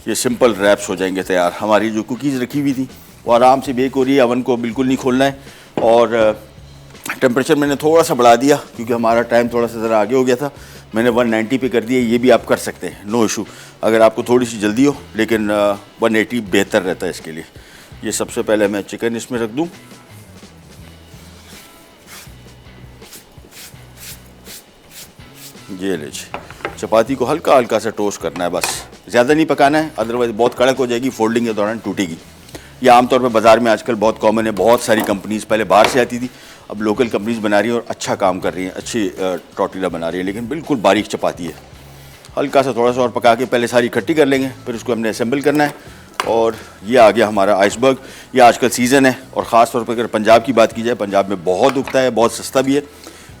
ये सिंपल रैप्स हो जाएंगे तैयार। हमारी जो कुकीज़ रखी हुई थी वो आराम से बेक हो रही है, अवन को बिल्कुल नहीं खोलना है और टेम्परेचर मैंने थोड़ा सा बढ़ा दिया क्योंकि हमारा टाइम थोड़ा सा ज़रा आगे हो गया था। मैंने 190 पे कर दिया, ये भी आप कर सकते हैं, नो इशू, अगर आपको थोड़ी सी जल्दी हो, लेकिन 180 बेहतर रहता है इसके लिए। ये सबसे पहले मैं चिकन इसमें रख दूं, ये ले जी। चपाती को हल्का हल्का सा टोस्ट करना है, बस ज़्यादा नहीं पकाना है, अदरवाइज़ बहुत कड़क हो जाएगी, फोल्डिंग के दौरान टूटेगी। ये आमतौर पर बाज़ार में आजकल बहुत कॉमन है, बहुत सारी कंपनीज़ पहले बाहर से आती थी, अब लोकल कंपनीज़ बना रही हैं और अच्छा काम कर रही हैं, अच्छी टॉर्टिला बना रही है, लेकिन बिल्कुल बारीक चपाती है। हल्का सा थोड़ा सा और पका के पहले सारी इकट्ठी कर लेंगे, फिर उसको हमने असेंबल करना है। और ये आ गया हमारा आइसबर्ग। ये आजकल सीज़न है और ख़ास तौर पर अगर पंजाब की बात की जाए, पंजाब में बहुत उगता है, बहुत सस्ता भी है।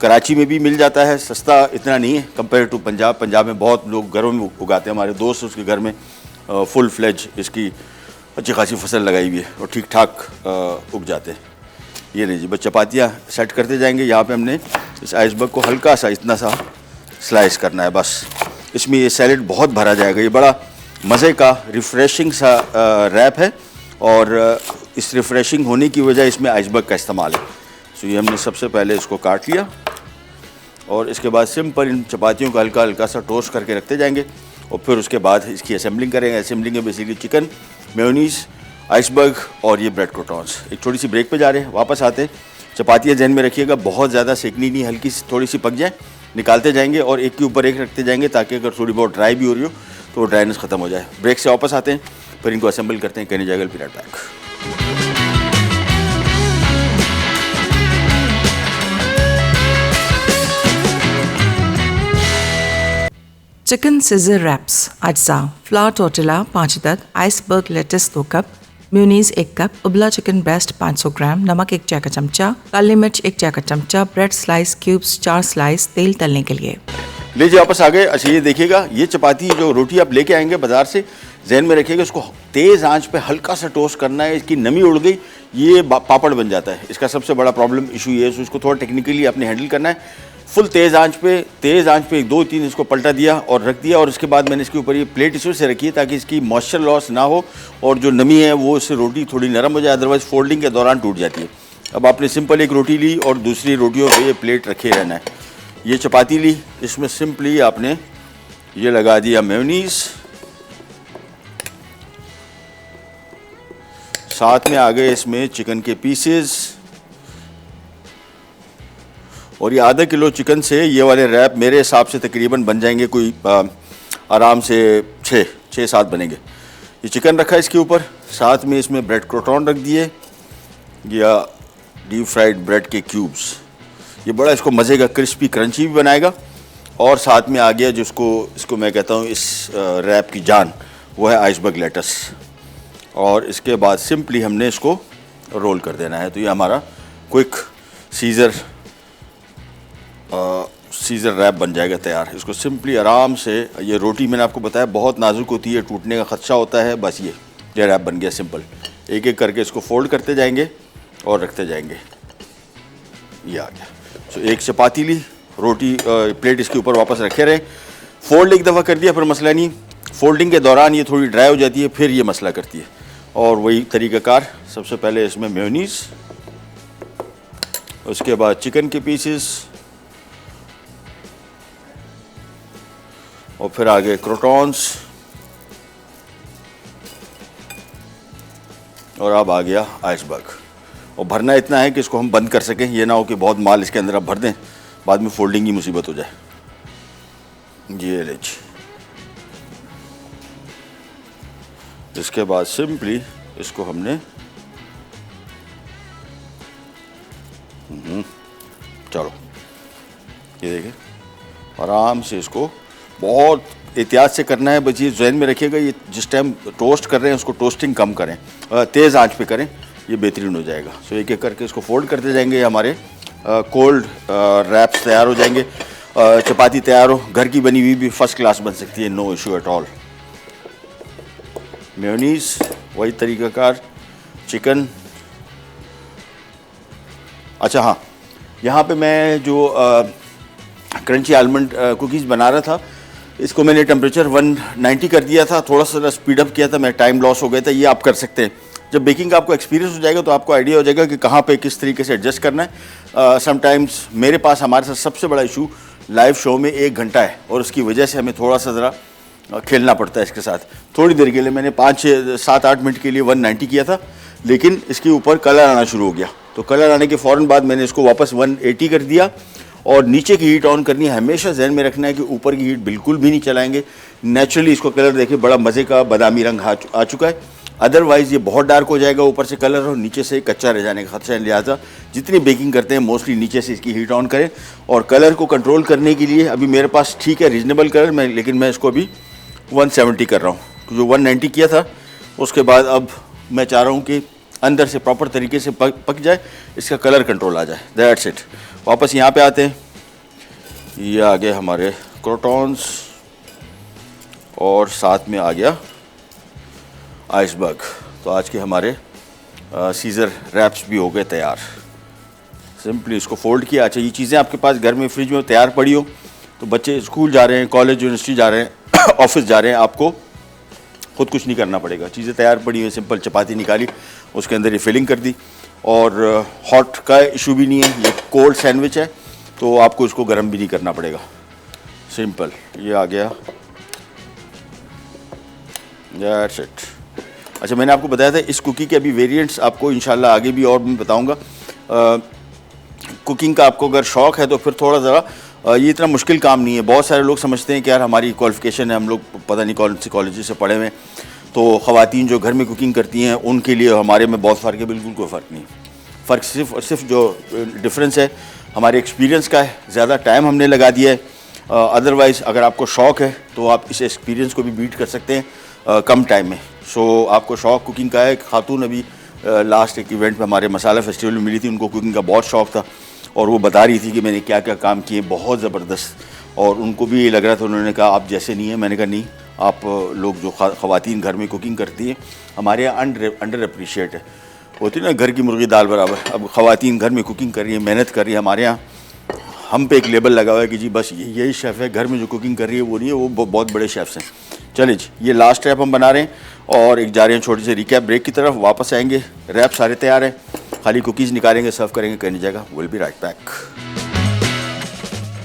कराची में भी मिल जाता है, सस्ता इतना नहीं है कंपेयर टू पंजाब। पंजाब में बहुत लोग घरों में उगाते हैं, हमारे दोस्त उसके घर में फुल फ्लेज इसकी अच्छी खासी फसल लगाई हुई है और ठीक ठाक उग जाते हैं। ये नहीं जी, बस चपातियाँ सेट करते जाएंगे। यहाँ पे हमने इस आइसबर्ग को हल्का सा इतना सा स्लाइस करना है, बस इसमें ये सैलेड बहुत भरा जाएगा। ये बड़ा मज़े का रिफ़्रेशिंग सा रैप है और इस रिफ़्रेशिंग होने की वजह इसमें आइसबर्ग का इस्तेमाल है। सो ये हमने सबसे पहले इसको काट लिया और इसके बाद सिंपल इन चपातियों को हल्का हल्का सा टोस्ट करके रखते जाएंगे और फिर उसके बाद इसकी असेंबलिंग करेंगे। असेंबलिंग में बेसिकली चिकन, मेयोनीज़, आइसबर्ग और ये ब्रेड क्रोटॉन्स। एक छोटी सी ब्रेक पे जा रहे हैं, वापस आते हैं। चपातियाँ जहन में रखिएगा, बहुत ज़्यादा सेकनी नहीं, हल्की सी थोड़ी सी पक जाए, निकालते जाएंगे और एक के ऊपर एक रखते जाएंगे ताकि अगर थोड़ी बहुत ड्राई भी हो रही हो तो वो ड्राइनेस ख़त्म हो जाए। ब्रेक से वापस आते हैं, फिर इनको असेंबल करते हैं। कहने जाएगा period back. Chicken caesar wraps, अज्जा, फ्लावर टोर्टिला 5 अदद, iceberg lettuce 2 cup, mayonnaise 1 cup, उबला चिकन ब्रेस्ट 500 ग्राम, नमक 1 चाय का चमचा, काली मिर्च 1 चाय का चमचा, ब्रेड स्लाइस क्यूब्स 4 स्लाइस, तेल तलने के लिए। ले जी वापस आ गए। अच्छा ये देखिएगा, ये चपाती जो रोटी आप लेके आएंगे बाज़ार से, जहन में रखिएगा इसको तेज़ आंच पे हल्का सा टोस्ट करना है। इसकी नमी उड़ गई ये पापड़ बन जाता है, इसका सबसे बड़ा प्रॉब्लम इशू ये है। सो इसको थोड़ा टेक्निकली आपने हैंडल करना है। फुल तेज़ आंच पे 2-3 इसको पलटा दिया और रख दिया और उसके बाद मैंने इसके ऊपर ये प्लेट इसमें से रखी है ताकि इसकी मॉइस्चर लॉस ना हो और जो नमी है वो इससे रोटी थोड़ी नरम हो जाए, अदरवाइज़ फोल्डिंग के दौरान टूट जाती है। अब आपने सिंपल एक रोटी ली और दूसरी रोटियों पे ये प्लेट रखे रहना है। ये चपाती ली, इसमें सिंपली आपने ये लगा दिया मेयोनीज़, साथ में आ गए इसमें चिकन के पीसेस, और ये आधा किलो चिकन से ये वाले रैप मेरे हिसाब से तकरीबन बन जाएंगे कोई आराम से 6-7 बनेंगे। ये चिकन रखा है इसके ऊपर, साथ में इसमें ब्रेड क्रोटॉन रख दिए या डीप फ्राइड ब्रेड के क्यूब्स। ये बड़ा इसको मज़े का क्रिस्पी क्रंची भी बनाएगा। और साथ में आ गया जिसको इसको मैं कहता हूँ इस रैप की जान, वो है आइसबर्ग लेटस। और इसके बाद सिंपली हमने इसको रोल कर देना है। तो ये हमारा क्विक सीज़र रैप बन जाएगा तैयार। इसको सिंपली आराम से, ये रोटी मैंने आपको बताया बहुत नाजुक होती है, टूटने का खदशा होता है, बस ये रैप बन गया सिंपल। एक एक करके इसको फोल्ड करते जाएंगे और रखते जाएंगे। ये आ गया। सो एक चपाती ली, रोटी प्लेट इसके ऊपर वापस रखे रहे, फोल्ड एक दफ़ा कर दिया, फिर मसला नहीं। फोल्डिंग के दौरान ये थोड़ी ड्राई हो जाती है, फिर ये मसला करती है। और वही तरीक़ाकार, सबसे पहले इसमें मेयोनीज़, उसके बाद चिकन के पीसेस, और फिर आगे क्रोटॉन्स, और अब आ गया आइसबर्ग। और भरना इतना है कि इसको हम बंद कर सकें, ये ना हो कि बहुत माल इसके अंदर आप भर दें, बाद में फोल्डिंग की मुसीबत हो जाए। ये लीजिए, इसके बाद सिंपली इसको हमने चलो ये देखिए आराम से इसको बहुत एहतियात से करना है। बस ये ज़हन में रखिएगा, ये जिस टाइम टोस्ट कर रहे हैं उसको टोस्टिंग कम करें, तेज़ आंच पे करें, ये बेहतरीन हो जाएगा। सो एक एक करके इसको फोल्ड करते जाएंगे, हमारे कोल्ड रैप्स तैयार हो जाएंगे। चपाती तैयार हो, घर की बनी हुई भी फर्स्ट क्लास बन सकती है, no issue at all. Mayonnaise वही तरीक़ाकार, चिकन। अच्छा हाँ, यहाँ पे मैं जो क्रंची आलमंड कुकीज़ बना रहा था, इसको मैंने टेम्परेचर 190 कर दिया था, थोड़ा सा स्पीड अप किया था, मैं टाइम लॉस हो गया था। ये आप कर सकते हैं। जब बेकिंग का आपको एक्सपीरियंस हो जाएगा तो आपको आइडिया हो जाएगा कि कहाँ पे किस तरीके से एडजस्ट करना है। समटाइम्स मेरे पास, हमारे साथ सबसे बड़ा इशू लाइव शो में 1 घंटा है, और उसकी वजह से हमें थोड़ा सा ज़रा खेलना पड़ता है इसके साथ। थोड़ी देर के लिए मैंने 5-7-8 मिनट के लिए 190 किया था, लेकिन इसके ऊपर कलर आना शुरू हो गया। तो कलर आने के फ़ौरन बाद मैंने इसको वापस 180 कर दिया। और नीचे की हीट ऑन करनी है, हमेशा जहन में रखना है कि ऊपर की हीट बिल्कुल भी नहीं चलाएंगे। नेचुरली इसको कलर देखिए बड़ा मज़े का बादामी रंग आ चुका है, अदरवाइज़ ये बहुत डार्क हो जाएगा ऊपर से कलर, और नीचे से कच्चा रह जाने का खदशा है। लिहाजा जितनी बेकिंग करते हैं मोस्टली नीचे से इसकी हीट ऑन करें। और कलर को कंट्रोल करने के लिए अभी मेरे पास ठीक है रीज़नेबल कलर, लेकिन मैं इसको अभी 170 कर रहा हूँ। जो 190 किया था उसके बाद अब मैं चाह रहा हूँ कि अंदर से प्रॉपर तरीके से पक जाए, इसका कलर कंट्रोल आ जाए। That's it. वापस यहाँ पे आते हैं, ये आ गए हमारे क्रोटॉन्स और साथ में आ गया आइसबर्ग। तो आज के हमारे सीज़र रैप्स भी हो गए तैयार। सिंपली इसको फोल्ड किया। अच्छा, ये चीज़ें आपके पास घर में फ्रिज में तैयार पड़ी हो, तो बच्चे स्कूल जा रहे हैं, कॉलेज यूनिवर्सिटी जा रहे हैं, ऑफिस जा रहे हैं, आपको खुद कुछ नहीं करना पड़ेगा। चीज़ें तैयार पड़ी हुई, सिंपल चपाती निकाली, उसके अंदर ये फिलिंग कर दी, और हॉट का इशू भी नहीं है, ये कोल्ड सैंडविच है, तो आपको इसको गर्म भी नहीं करना पड़ेगा। सिंपल ये आ गया, दैट्स इट। अच्छा, मैंने आपको बताया था इस कुकी के अभी वेरिएंट्स आपको इंशाल्लाह आगे भी और मैं बताऊंगा। कुकिंग का आपको अगर शौक़ है तो फिर थोड़ा ज़रा ये इतना मुश्किल काम नहीं है। बहुत सारे लोग समझते हैं कि यार हमारी क्वालिफ़िकेशन है, हम लोग पता नहीं कौन सी कॉलेज से पढ़े हुए, तो ख़वातीन जो घर में कुकिंग करती हैं उनके लिए हमारे में बहुत फ़र्क है। बिल्कुल कोई फ़र्क नहीं। फ़र्क सिर्फ और सिर्फ जो डिफरेंस है हमारे एक्सपीरियंस का है, ज़्यादा टाइम हमने लगा दिया है। अदरवाइज़ अगर आपको शौक़ है तो आप इस एक्सपीरियंस को भी बीट कर सकते हैं कम टाइम में। सो आपको शौक़ कुकिंग का है। एक खातून अभी लास्ट एक इवेंट में हमारे मसाला फेस्टिवल में मिली थी, उनको कुकिंग का बहुत शौक़ था, और वो बता रही थी कि मैंने क्या क्या काम किए, बहुत ज़बरदस्त, और उनको भी ये लग रहा था। उन्होंने कहा आप जैसे नहीं है। मैंने कहा नहीं, आप लोग जो ख़वातीन घर में कुकिंग करती हैं हमारे यहाँ अंडर अप्रिशिएट है। होती ना घर की मुर्गी दाल बराबर। अब ख़वातीन घर में कुकिंग कर रही है, मेहनत कर रही है, हमारे यहाँ हम पे एक लेबल लगा हुआ है कि जी बस यही शेफ़ है, घर में जो कुकिंग कर रही है वो नहीं है, वो बहुत बड़े शेफ़्स हैं। चलिए जी, ये लास्ट रैप हम बना रहे हैं और एक जा रहे हैं छोटी सी रिकैप ब्रेक की तरफ। वापस आएंगे, रैप सारे तैयार हैं, खाली कुकीज़ निकालेंगे, सर्व करेंगे, करनी जाएगा। Will be right back.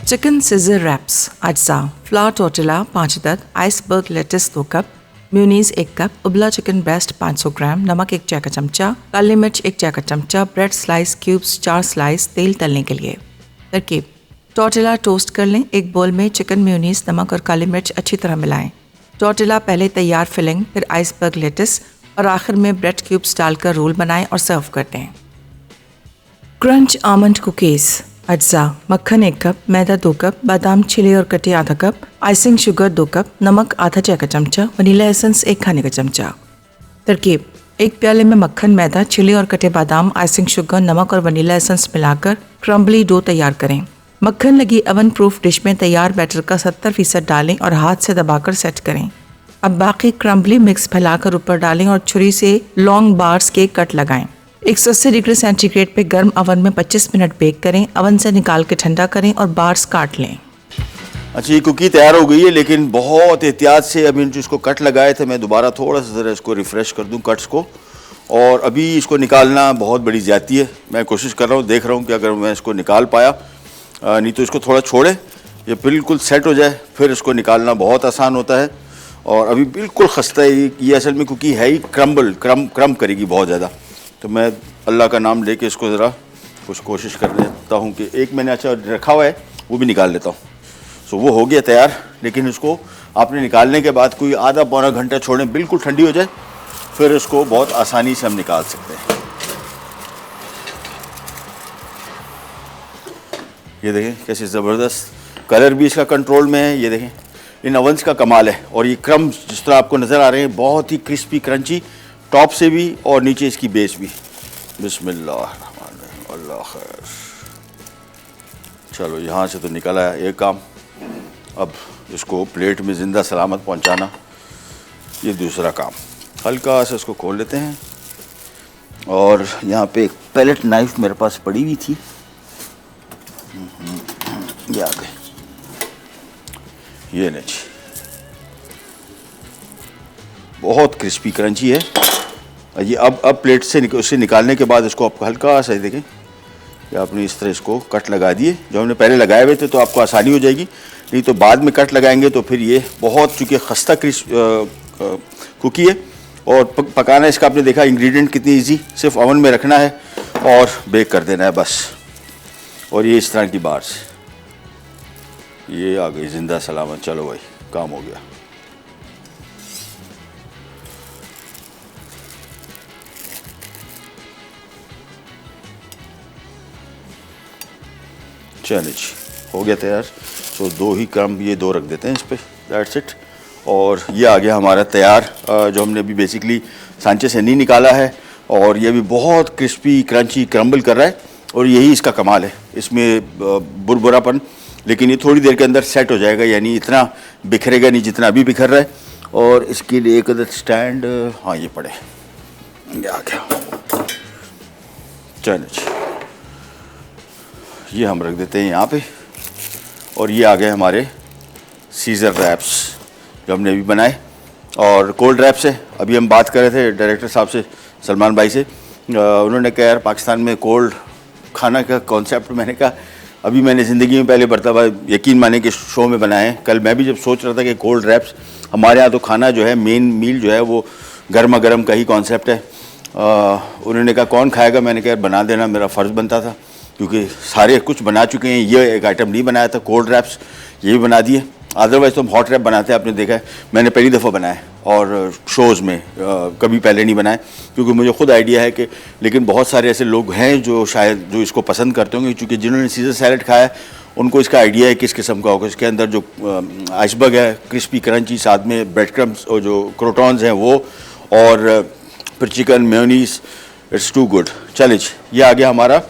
Chicken caesar wraps, अज्जा, फ्लावर टोर्टिला 5 अदद, iceberg lettuce 2 cup, mayonnaise 1 cup, उबला चिकन ब्रेस्ट 500 ग्राम, नमक 1 चाय का चमचा, काली मिर्च 1 चाय का चमचा, ब्रेड स्लाइस क्यूब्स 4 स्लाइस, तेल तलने के लिए। तरकीब: टॉर्टिला टोस्ट कर लें। एक बोल में चिकन, म्यूनीस, नमक और काली मिर्च अच्छी तरह मिलाएं। टॉर्टिला पहले तैयार फिलिंग, फिर आइसबर्ग लेटिस और आखिर में ब्रेड क्यूब्स डालकर रोल बनाएं और सर्व कर दें। Crunch almond cookies. अज्जा: मक्खन 1 कप, मैदा 2 कप, बादाम छिले और कटे आधा कप, आइसिंग शुगर 2 कप, नमक आधा चाय का चमचा, वनीला एसेंस 1 खाने का चमचा। तरकीब: एक प्याले में मक्खन, मैदा, छिले और कटे बादाम, आइसिंग शुगर, नमक और वनीला एसेंस मिलाकर क्रम्बली डो तैयार करें। मक्खन लगी ओवन प्रूफ डिश में तैयार बैटर का 70% डालें और हाथ से दबाकर सेट करें। अब बाकी क्रम्बली मिक्स फैलाकर ऊपर डालें और छुरी से लॉन्ग बार्स के कट लगाएं। 180 डिग्री सेंटीग्रेड पे गर्म ओवन में 25 मिनट बेक करें। ओवन से निकाल के ठंडा करें और बार्स काट लें। अच्छा, ये कुकी तैयार हो गई है, लेकिन बहुत एहतियात से अभी जो इसको कट लगाए थे मैं दोबारा थोड़ा सा ज़रा इसको रिफ़्रेश कर दूं कट्स को, और अभी इसको निकालना बहुत बड़ी ज़्यादती है। मैं कोशिश कर रहा हूँ, देख रहा हूँ कि अगर मैं इसको निकाल पाया, नहीं तो इसको थोड़ा छोड़े, ये बिल्कुल सेट हो जाए, फिर इसको निकालना बहुत आसान होता है। और अभी बिल्कुल खस्ता है ये असल में कुकी है ही क्रम करेगी बहुत ज़्यादा। तो मैं अल्लाह का नाम लेके इसको ज़रा कुछ कोशिश कर लेता हूँ कि एक मैंने अच्छा रखा हुआ है वो भी निकाल लेता हूँ। सो वो हो गया तैयार, लेकिन इसको आपने निकालने के बाद कोई आधा पौना घंटा छोड़ें, बिल्कुल ठंडी हो जाए, फिर इसको बहुत आसानी से हम निकाल सकते हैं। ये देखें कैसे ज़बरदस्त कलर भी इसका कंट्रोल में है। ये देखें, इन ओवन्स का कमाल है। और ये क्रम्स जिस तरह आपको नज़र आ रहे हैं, बहुत ही क्रिस्पी क्रंची टॉप से भी और नीचे इसकी बेस भी। बिस्मिल्लाह, अल्लाह खैर। चलो, यहाँ से तो निकल आया एक काम, अब इसको प्लेट में ज़िंदा सलामत पहुँचाना ये दूसरा काम। हल्का से इसको खोल लेते हैं, और यहाँ पे एक पैलेट नाइफ मेरे पास पड़ी हुई थी, ये आ गई, ये नहीं, बहुत क्रिस्पी क्रंची है ये। अब प्लेट से उससे निकालने के बाद इसको आपको हल्का सा देखें कि आपने इस तरह इसको कट लगा दिए। जो हमने पहले लगाए हुए थे तो आपको आसानी हो जाएगी, नहीं तो बाद में कट लगाएंगे तो फिर ये बहुत, चूँकि खस्ता कुकी है और पकाना इसका आपने देखा इंग्रेडिएंट कितनी इजी, सिर्फ ओवन में रखना है और बेक कर देना है बस। और ये इस तरह की बार्स, ये आ गई जिंदा सलामत। चलो भाई, काम हो गया। चलिए जी, हो गया तैयार। सो 2 ही क्रम्ब, ये 2 रख देते हैं इस पर, दैट्स इट। और ये आ गया हमारा तैयार, जो हमने अभी बेसिकली सांचे से नहीं निकाला है, और ये भी बहुत क्रिस्पी क्रंची क्रम्बल कर रहा है। और यही इसका कमाल है, इसमें बुरबुरापन, लेकिन ये थोड़ी देर के अंदर सेट हो जाएगा, यानी इतना बिखरेगा नहीं जितना अभी बिखर रहा है। और इसके लिए एक अदर स्टैंड, हाँ ये पड़े, ये आ गया। चलिए, ये हम रख देते हैं यहाँ पे। और ये आ गए हमारे सीज़र रैप्स जो हमने अभी बनाए, और कोल्ड रैप्स है। अभी हम बात कर रहे थे डायरेक्टर साहब से, सलमान भाई से, उन्होंने कहा यार पाकिस्तान में कोल्ड खाना का कॉन्सेप्ट, मैंने कहा अभी मैंने ज़िंदगी में पहले मरतबा यकीन माने कि शो में बनाए हैं। कल मैं भी जब सोच रहा था कि कोल्ड रैप्स, हमारे यहाँ तो खाना जो है मेन मील जो है वो गर्मा गर्म का ही कॉन्सेप्ट है। उन्होंने कहा कौन खाएगा, मैंने कहा बना देना, मेरा फ़र्ज़ बनता था, क्योंकि सारे कुछ बना चुके हैं। ये एक आइटम नहीं बनाया था, कोल्ड रैप्स, ये भी बना दिए। अदरवाइज़ तो हम हॉट रैप बनाते हैं, आपने देखा है, मैंने पहली दफ़ा बनाया और शोज़ में कभी पहले नहीं बनाए, क्योंकि मुझे ख़ुद आइडिया है कि, लेकिन बहुत सारे ऐसे लोग हैं जो शायद जो इसको पसंद करते होंगे, क्योंकि जिन्होंने सीज़र सैलेड खाया है उनको इसका आइडिया है किस किस्म का होगा। इसके अंदर जो आइसबर्ग है, क्रिस्पी क्रंची, साथ में ब्रेड क्रम्स और जो क्रोटॉन्स हैं वो, और फिर chicken, mayonnaise, it's too good. चलिए, ये आ गया हमारा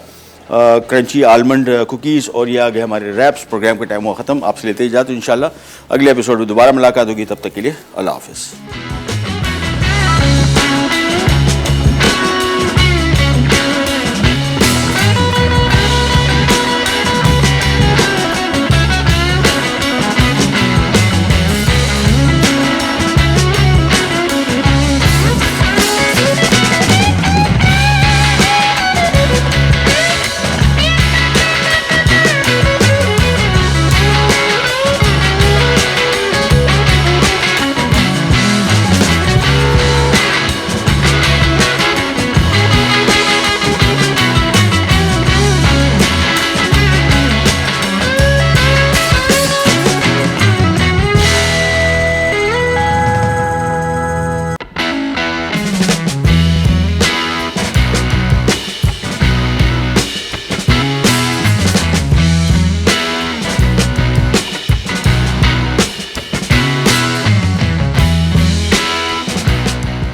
क्रंची आलमंड कुकीज़, और ये आ गए हमारे रैप्स। प्रोग्राम का टाइम हुआ ख़त्म, आपसे लेते ही जाते इंशाल्लाह अगले एपिसोड में दोबारा मुलाकात होगी। तब तक के लिए अल्लाह हाफ़िज़।